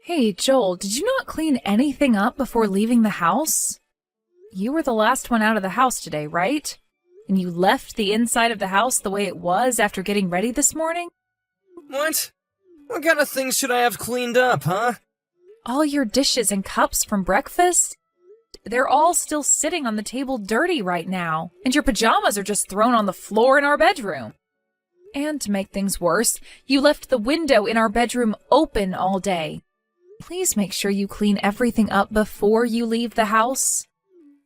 Hey, Joel, did you not clean anything up before leaving the house? You were the last one out of the house today, right? And you left the inside of the house the way it was after getting ready this morning? What? What kind of things should I have cleaned up, huh? All your dishes and cups from breakfast? They're all still sitting on the table dirty right now, and your pajamas are just thrown on the floor in our bedroom. And to make things worse, you left the window in our bedroom open all day. Please make sure you clean everything up before you leave the house.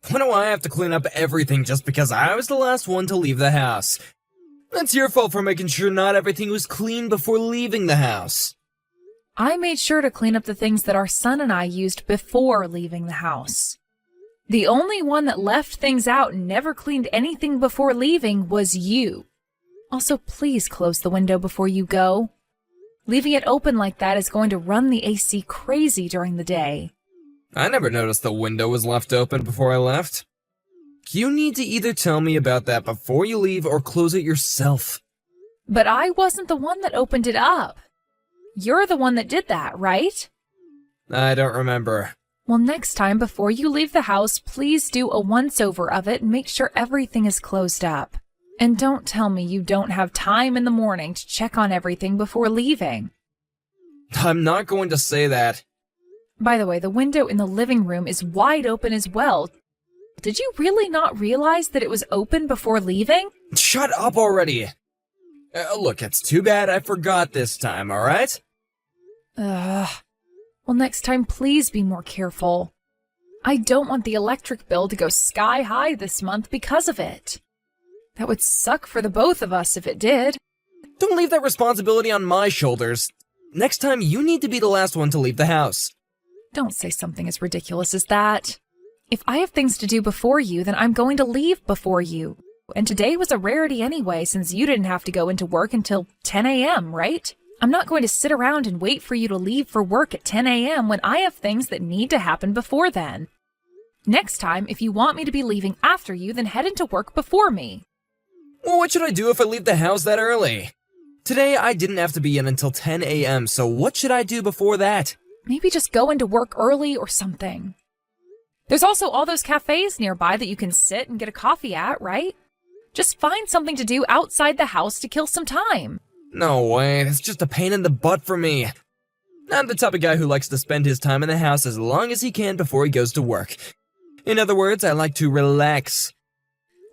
Why do I have to clean up everything just because I was the last one to leave the house? That's your fault for making sure not everything was clean before leaving the house. I made sure to clean up the things that our son and I used before leaving the house. The only one that left things out and never cleaned anything before leaving was you. Also, please close the window before you go. Leaving it open like that is going to run the AC crazy during the day. I never noticed the window was left open before I left. You need to either tell me about that before you leave or close it yourself. But I wasn't the one that opened it up. You're the one that did that, right? I don't remember. Well, next time before you leave the house, please do a once-over of it and make sure everything is closed up. And don't tell me you don't have time in the morning to check on everything before leaving. I'm not going to say that. By the way, the window in the living room is wide open as well. Did you really not realize that it was open before leaving? Shut up already! Look, it's too bad I forgot this time, alright? Well, next time please be more careful. I don't want the electric bill to go sky high this month because of it. That would suck for the both of us if it did. Don't leave that responsibility on my shoulders. Next time, you need to be the last one to leave the house. Don't say something as ridiculous as that. If I have things to do before you, then I'm going to leave before you. And today was a rarity anyway, since you didn't have to go into work until 10 a.m., right? I'm not going to sit around and wait for you to leave for work at 10 a.m. when I have things that need to happen before then. Next time, if you want me to be leaving after you, then head into work before me. Well, what should I do if I leave the house that early? Today, I didn't have to be in until 10 a.m., so what should I do before that? Maybe just go into work early or something. There's also all those cafes nearby that you can sit and get a coffee at, right? Just find something to do outside the house to kill some time. No way, it's just a pain in the butt for me. I'm the type of guy who likes to spend his time in the house as long as he can before he goes to work. In other words, I like to relax.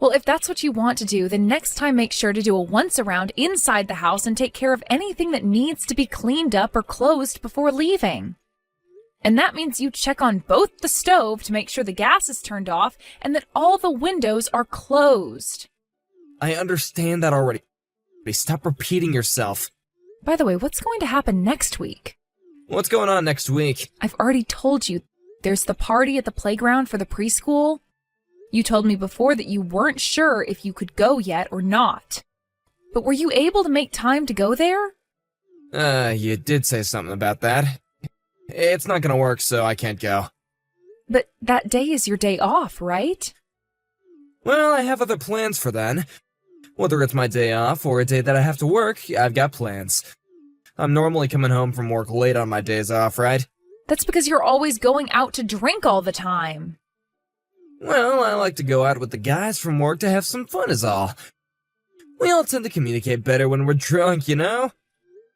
Well, if that's what you want to do, then next time make sure to do a once-around inside the house and take care of anything that needs to be cleaned up or closed before leaving. And that means you check on both the stove to make sure the gas is turned off and that all the windows are closed. I understand that already. Stop repeating yourself. By the way, what's going to happen next week? What's going on next week? I've already told you. There's the party at the playground for the preschool. You told me before that you weren't sure if you could go yet or not. But were you able to make time to go there? You did say something about that. It's not gonna work, so I can't go. But that day is your day off, right? Well, I have other plans for then. Whether it's my day off or a day that I have to work, I've got plans. I'm normally coming home from work late on my days off, right? That's because you're always going out to drink all the time. Well, I like to go out with the guys from work to have some fun is all. We all tend to communicate better when we're drunk, you know?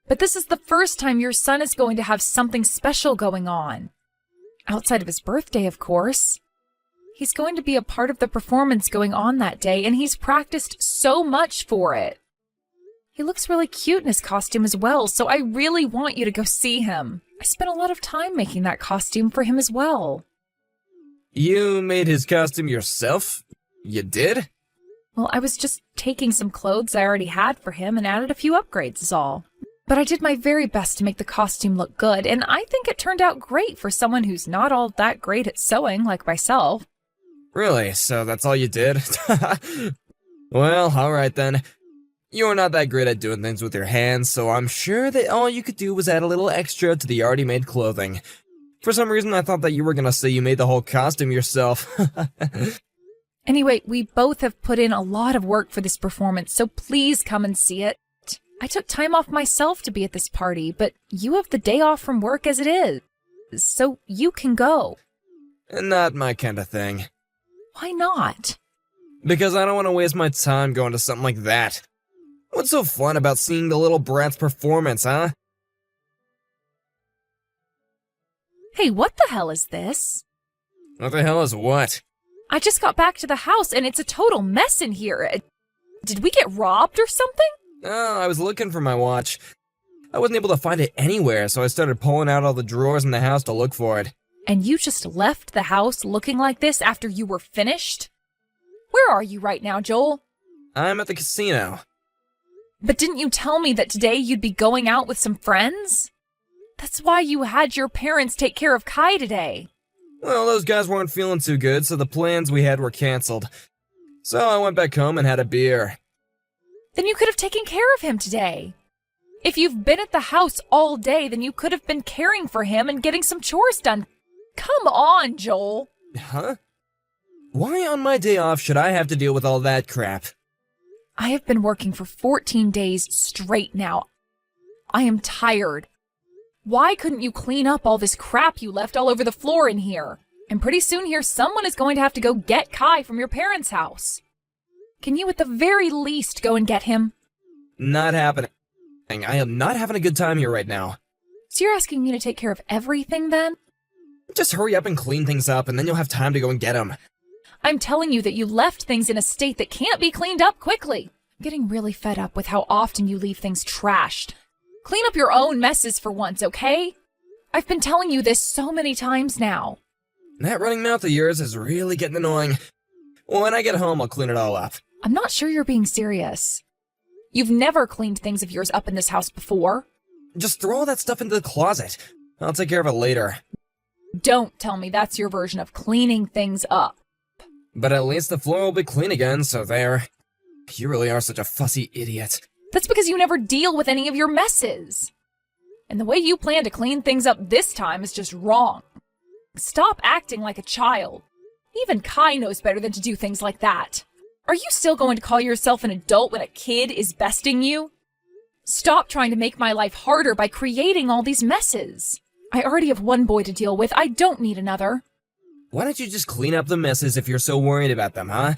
But this is the first time your son is going to have something special going on. Outside of his birthday, of course. He's going to be a part of the performance going on that day, and he's practiced so much for it. He looks really cute in his costume as well, so I really want you to go see him. I spent a lot of time making that costume for him as well. You made his costume yourself? You did? Well, I was just taking some clothes I already had for him and added a few upgrades is all. But I did my very best to make the costume look good, and I think it turned out great for someone who's not all that great at sewing like myself. Really? So that's all you did? Well, alright then. You're not that great at doing things with your hands, so I'm sure that all you could do was add a little extra to the already made clothing. For some reason, I thought that you were gonna say you made the whole costume yourself. Anyway, we both have put in a lot of work for this performance, so please come and see it. I took time off myself to be at this party, but you have the day off from work as it is. so you can go. Not my kind of thing. Why not? Because I don't want to waste my time going to something like that. What's so fun about seeing the little brat's performance, huh? Hey, what the hell is this? What the hell is what? I just got back to the house and it's a total mess in here. Did we get robbed or something? Oh, I was looking for my watch. I wasn't able to find it anywhere, so I started pulling out all the drawers in the house to look for it. And you just left the house looking like this after you were finished? Where are you right now, Joel? I'm at the casino. But didn't you tell me that today you'd be going out with some friends? That's why you had your parents take care of Kai today. Well, those guys weren't feeling too good, so the plans we had were canceled. So I went back home and had a beer. Then you could have taken care of him today. If you've been at the house all day, then you could have been caring for him and getting some chores done. Come on, Joel. Huh? Why on my day off should I have to deal with all that crap? I have been working for 14 days straight now. I am tired. Why couldn't you clean up all this crap you left all over the floor in here? And pretty soon here, someone is going to have to go get Kai from your parents' house. Can you at the very least go and get him? Not happening. I am not having a good time here right now. So you're asking me to take care of everything then? Just hurry up and clean things up, and then you'll have time to go and get him. I'm telling you that you left things in a state that can't be cleaned up quickly. I'm getting really fed up with how often you leave things trashed. Clean up your own messes for once, okay? I've been telling you this so many times now. That running mouth of yours is really getting annoying. When I get home, I'll clean it all up. I'm not sure you're being serious. You've never cleaned things of yours up in this house before. Just throw all that stuff into the closet. I'll take care of it later. Don't tell me that's your version of cleaning things up. But at least the floor will be clean again, so there. You really are such a fussy idiot. That's because you never deal with any of your messes. And the way you plan to clean things up this time is just wrong. Stop acting like a child. Even Kai knows better than to do things like that. Are you still going to call yourself an adult when a kid is besting you? Stop trying to make my life harder by creating all these messes. I already have one boy to deal with. I don't need another. Why don't you just clean up the messes if you're so worried about them, huh?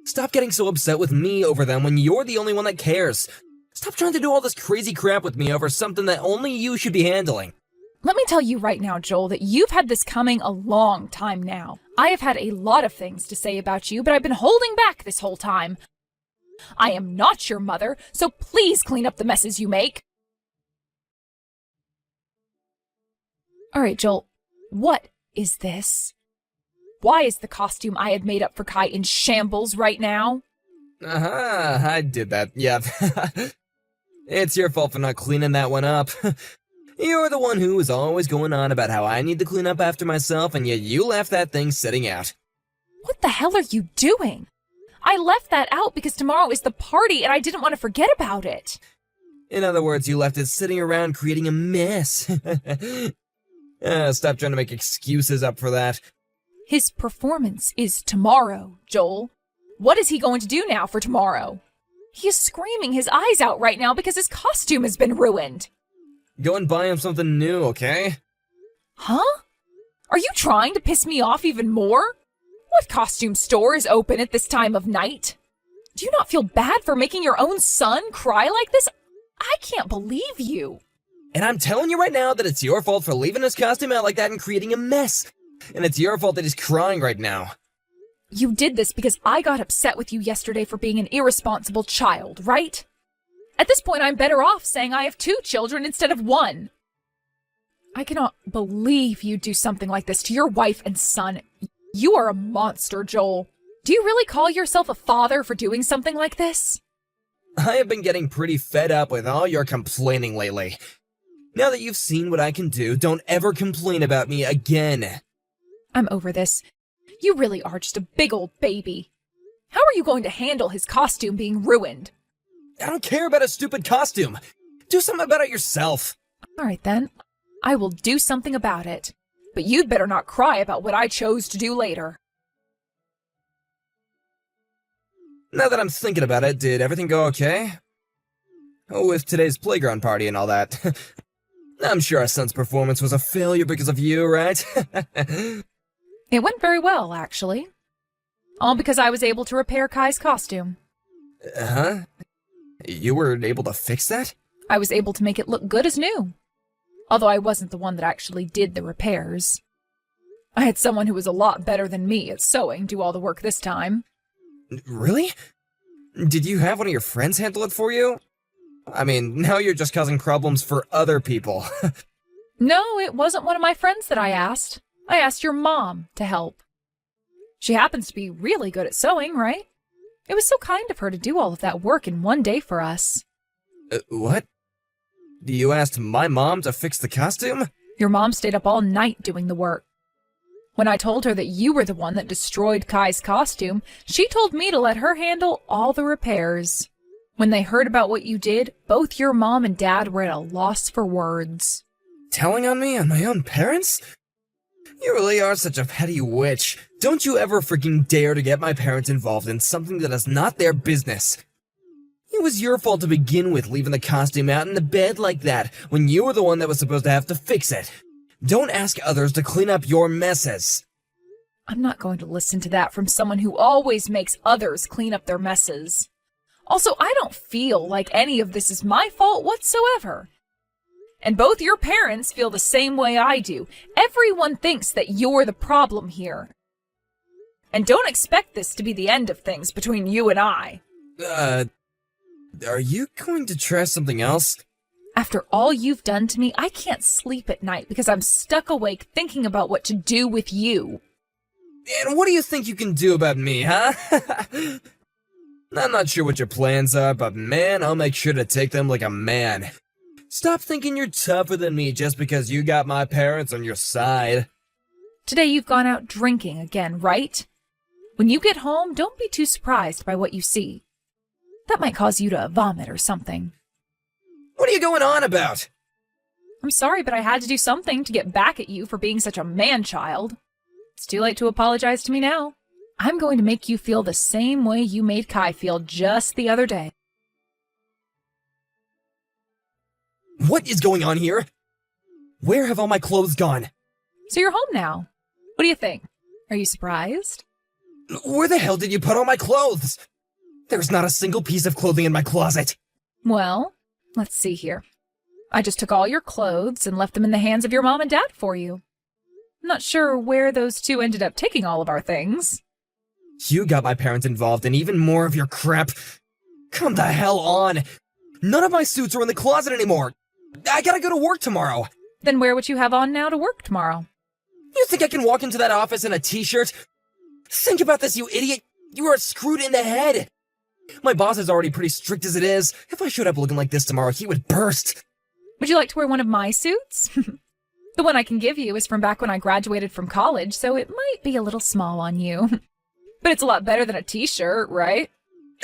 Stop getting so upset with me over them when you're the only one that cares. Stop trying to do all this crazy crap with me over something that only you should be handling. Let me tell you right now, Joel, that you've had this coming a long time now. I have had a lot of things to say about you, but I've been holding back this whole time. I am not your mother, so please clean up the messes you make. All right, Joel, what is this? Why is the costume I had made up for Kai in shambles right now? I did that, yeah. It's your fault for not cleaning that one up. You're the one who is always going on about how I need to clean up after myself, and yet you left that thing sitting out. What the hell are you doing? I left that out because tomorrow is the party and I didn't want to forget about it. In other words, you left it sitting around creating a mess. Stop trying to make excuses up for that. His performance is tomorrow, Joel. What is he going to do now for tomorrow? He is screaming his eyes out right now because his costume has been ruined. Go and buy him something new, okay? Huh? Are you trying to piss me off even more? What costume store is open at this time of night? Do you not feel bad for making your own son cry like this? I can't believe you. And I'm telling you right now that it's your fault for leaving his costume out like that and creating a mess. And it's your fault that he's crying right now. You did this because I got upset with you yesterday for being an irresponsible child, right? At this point, I'm better off saying I have 2 children instead of 1. I cannot believe you do something like this to your wife and son. You are a monster, Joel. Do you really call yourself a father for doing something like this? I have been getting pretty fed up with all your complaining lately. Now that you've seen what I can do, don't ever complain about me again. I'm over this. You really are just a big old baby. How are you going to handle his costume being ruined? I don't care about a stupid costume. Do something about it yourself. All right, then. I will do something about it. But you'd better not cry about what I chose to do later. Now that I'm thinking about it, did everything go okay? Oh, with today's playground party and all that. I'm sure our son's performance was a failure because of you, right? It went very well, actually. All because I was able to repair Kai's costume. Huh? You were able to fix that? I was able to make it look good as new. Although I wasn't the one that actually did the repairs. I had someone who was a lot better than me at sewing do all the work this time. Really? Did you have one of your friends handle it for you? I mean, now you're just causing problems for other people. No, it wasn't one of my friends that I asked. I asked your mom to help. She happens to be really good at sewing, right? It was so kind of her to do all of that work in one day for us. What? You asked my mom to fix the costume? Your mom stayed up all night doing the work. When I told her that you were the one that destroyed Kai's costume, she told me to let her handle all the repairs. When they heard about what you did, both your mom and dad were at a loss for words. Telling on me and my own parents? You really are such a petty witch. Don't you ever freaking dare to get my parents involved in something that is not their business. It was your fault to begin with, leaving the costume out in the bed like that, when you were the one that was supposed to have to fix it. Don't ask others to clean up your messes. I'm not going to listen to that from someone who always makes others clean up their messes. Also, I don't feel like any of this is my fault whatsoever. And both your parents feel the same way I do. Everyone thinks that you're the problem here. And don't expect this to be the end of things between you and I. Are you going to try something else? After all you've done to me, I can't sleep at night because I'm stuck awake thinking about what to do with you. And what do you think you can do about me, huh? I'm not sure what your plans are, but man, I'll make sure to take them like a man. Stop thinking you're tougher than me just because you got my parents on your side. Today you've gone out drinking again, right? When you get home, don't be too surprised by what you see. That might cause you to vomit or something. What are you going on about? I'm sorry, but I had to do something to get back at you for being such a man-child. It's too late to apologize to me now. I'm going to make you feel the same way you made Kai feel just the other day. What is going on here? Where have all my clothes gone? So you're home now. What do you think? Are you surprised? Where the hell did you put all my clothes? There's not a single piece of clothing in my closet. Well, let's see here. I just took all your clothes and left them in the hands of your mom and dad for you. I'm not sure where those two ended up taking all of our things. You got my parents involved in even more of your crap. Come the hell on. None of my suits are in the closet anymore. I gotta go to work tomorrow. Then wear what you have on now to work tomorrow. You think I can walk into that office in a t-shirt? Think about this, you idiot. You are screwed in the head. My boss is already pretty strict as it is. If I showed up looking like this tomorrow, he would burst. Would you like to wear one of my suits? The one I can give you is from back when I graduated from college, so it might be a little small on you. But it's a lot better than a t-shirt, right?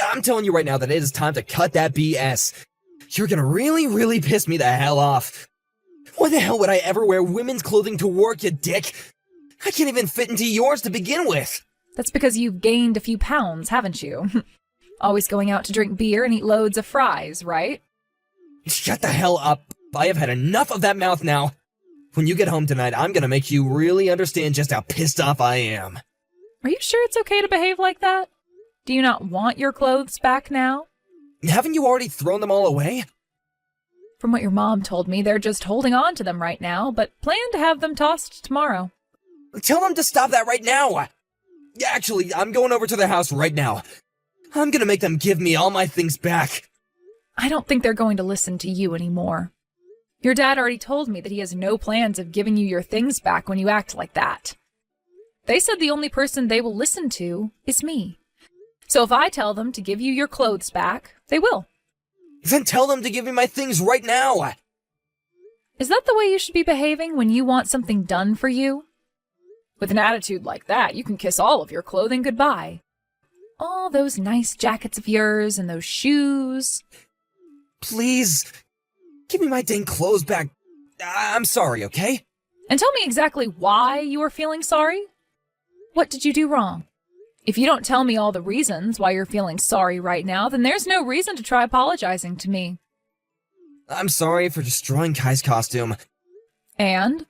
I'm telling you right now that it is time to cut that BS. You're gonna really piss me the hell off. Why the hell would I ever wear women's clothing to work, you dick? I can't even fit into yours to begin with. That's because you've gained a few pounds, haven't you? Always going out to drink beer and eat loads of fries, right? Shut the hell up. I have had enough of that mouth now. When you get home tonight, I'm gonna make you really understand just how pissed off I am. Are you sure it's okay to behave like that? Do you not want your clothes back now? Haven't you already thrown them all away? From what your mom told me, they're just holding on to them right now, but plan to have them tossed tomorrow. Tell them to stop that right now. Actually, I'm going over to their house right now. I'm gonna make them give me all my things back. I don't think they're going to listen to you anymore. Your dad already told me that he has no plans of giving you your things back when you act like that. They said the only person they will listen to is me. So if I tell them to give you your clothes back, they will. Then tell them to give me my things right now. Is that the way you should be behaving when you want something done for you? With an attitude like that, you can kiss all of your clothing goodbye. All those nice jackets of yours and those shoes. Please, give me my dang clothes back. I'm sorry, okay? And tell me exactly why you are feeling sorry. What did you do wrong? If you don't tell me all the reasons why you're feeling sorry right now, then there's no reason to try apologizing to me. I'm sorry for destroying Kai's costume. And?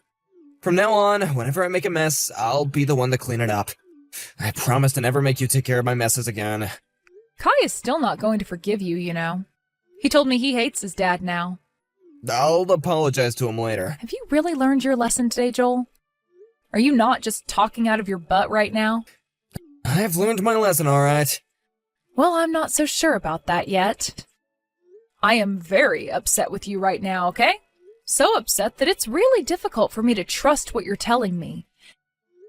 From now on, whenever I make a mess, I'll be the one to clean it up. I promise to never make you take care of my messes again. Kai is still not going to forgive you, you know. He told me he hates his dad now. I'll apologize to him later. Have you really learned your lesson today, Joel? Are you not just talking out of your butt right now? I've learned my lesson, all right. Well, I'm not so sure about that yet. I am very upset with you right now, okay? So upset that it's really difficult for me to trust what you're telling me.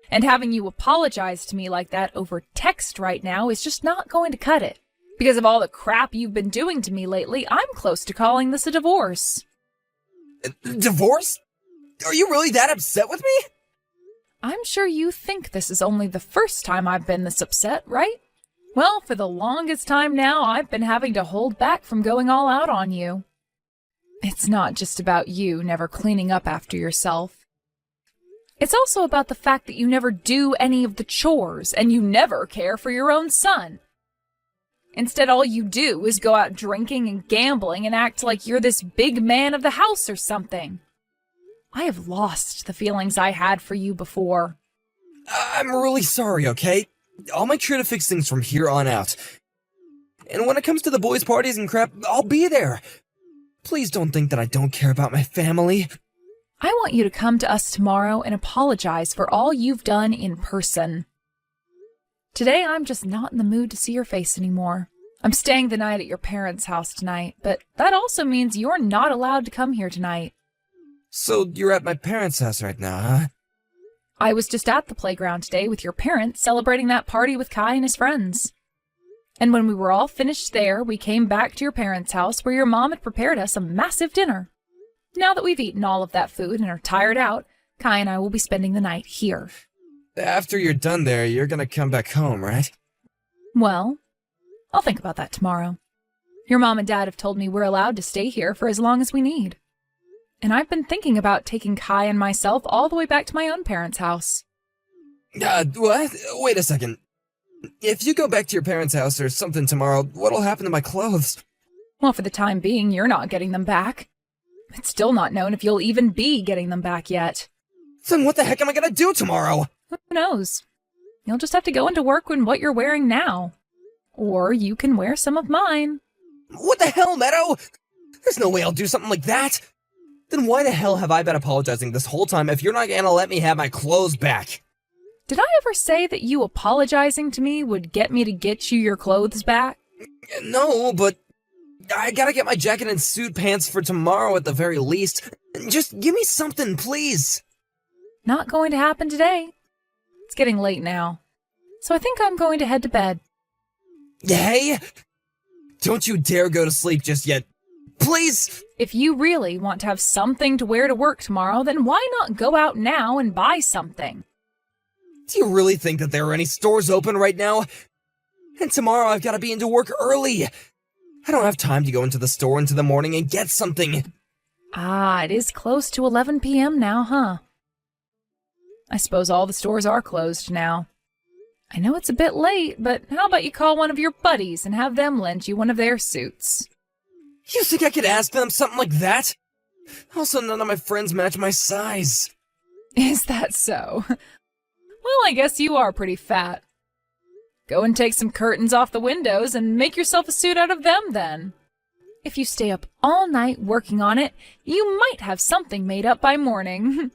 And having you apologize to me like that over text right now is just not going to cut it. Because of all the crap you've been doing to me lately, I'm close to calling this a divorce. Divorce? Are you really that upset with me? I'm sure you think this is only the first time I've been this upset, right? Well, for the longest time now, I've been having to hold back from going all out on you. It's not just about you never cleaning up after yourself. It's also about the fact that you never do any of the chores, and you never care for your own son. Instead, all you do is go out drinking and gambling and act like you're this big man of the house or something. I have lost the feelings I had for you before. I'm really sorry, okay? I'll make sure to fix things from here on out. And when it comes to the boys' parties and crap, I'll be there. Please don't think that I don't care about my family. I want you to come to us tomorrow and apologize for all you've done in person. Today, I'm just not in the mood to see your face anymore. I'm staying the night at your parents' house tonight, but that also means you're not allowed to come here tonight. So you're at my parents' house right now, huh? I was just at the playground today with your parents celebrating that party with Kai and his friends. And when we were all finished there, we came back to your parents' house where your mom had prepared us a massive dinner. Now that we've eaten all of that food and are tired out, Kai and I will be spending the night here. After you're done there, you're gonna come back home, right? Well, I'll think about that tomorrow. Your mom and dad have told me we're allowed to stay here for as long as we need. And I've been thinking about taking Kai and myself all the way back to my own parents' house. What? Wait a second. If you go back to your parents' house or something tomorrow, what'll happen to my clothes? Well, for the time being, you're not getting them back. It's still not known if you'll even be getting them back yet. Then what the heck am I gonna do tomorrow? Who knows? You'll just have to go into work in what you're wearing now. Or you can wear some of mine. What the hell, Meadow? There's no way I'll do something like that. Then why the hell have I been apologizing this whole time if you're not gonna let me have my clothes back? Did I ever say that you apologizing to me would get me to get you your clothes back? No, but I gotta get my jacket and suit pants for tomorrow at the very least. Just give me something, please. Not going to happen today. It's getting late now. So I think I'm going to head to bed. Hey! Don't you dare go to sleep just yet. Please! If you really want to have something to wear to work tomorrow, then why not go out now and buy something? Do you really think that there are any stores open right now? And tomorrow I've gotta be into work early. I don't have time to go into the store into the morning and get something. Ah, it is close to 11 p.m. now, huh? I suppose all the stores are closed now. I know it's a bit late, but how about you call one of your buddies and have them lend you one of their suits? You think I could ask them something like that? Also, none of my friends match my size. Is that so? Well, I guess you are pretty fat. Go and take some curtains off the windows and make yourself a suit out of them then. If you stay up all night working on it, you might have something made up by morning.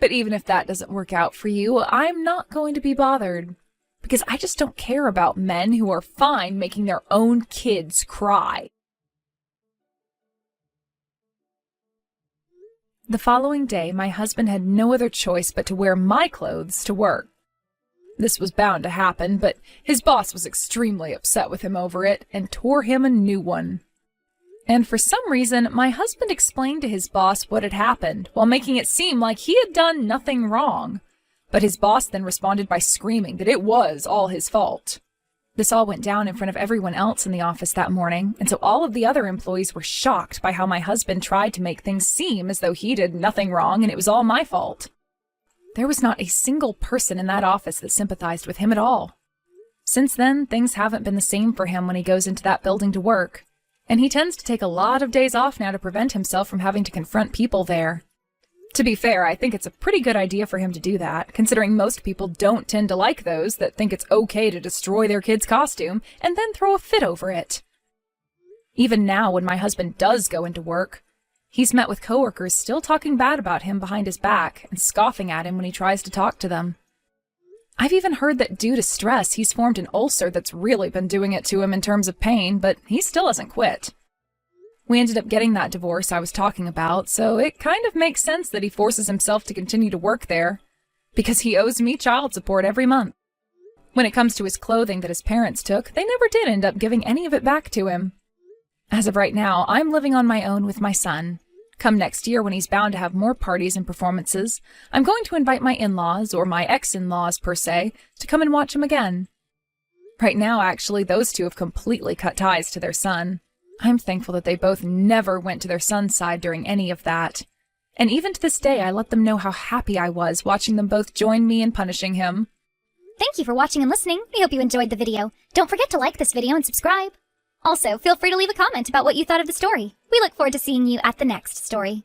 But even if that doesn't work out for you, I'm not going to be bothered. Because I just don't care about men who are fine making their own kids cry. The following day, my husband had no other choice but to wear my clothes to work. This was bound to happen, but his boss was extremely upset with him over it and tore him a new one. And for some reason, my husband explained to his boss what had happened, while making it seem like he had done nothing wrong. But his boss then responded by screaming that it was all his fault. This all went down in front of everyone else in the office that morning, and so all of the other employees were shocked by how my husband tried to make things seem as though he did nothing wrong and it was all my fault. There was not a single person in that office that sympathized with him at all. Since then, things haven't been the same for him when he goes into that building to work. And he tends to take a lot of days off now to prevent himself from having to confront people there. To be fair, I think it's a pretty good idea for him to do that, considering most people don't tend to like those that think it's okay to destroy their kid's costume and then throw a fit over it. Even now, when my husband does go into work, he's met with coworkers still talking bad about him behind his back and scoffing at him when he tries to talk to them. I've even heard that due to stress, he's formed an ulcer that's really been doing it to him in terms of pain, but he still hasn't quit. We ended up getting that divorce I was talking about, so it kind of makes sense that he forces himself to continue to work there, because he owes me child support every month. When it comes to his clothing that his parents took, they never did end up giving any of it back to him. As of right now, I'm living on my own with my son. Come next year, when he's bound to have more parties and performances, I'm going to invite my in-laws, or my ex-in-laws per se, to come and watch him again. Right now, actually, those two have completely cut ties to their son. I'm thankful that they both never went to their son's side during any of that. And even to this day, I let them know how happy I was watching them both join me in punishing him. Thank you for watching and listening. We hope you enjoyed the video. Don't forget to like this video and subscribe. Also, feel free to leave a comment about what you thought of the story. We look forward to seeing you at the next story.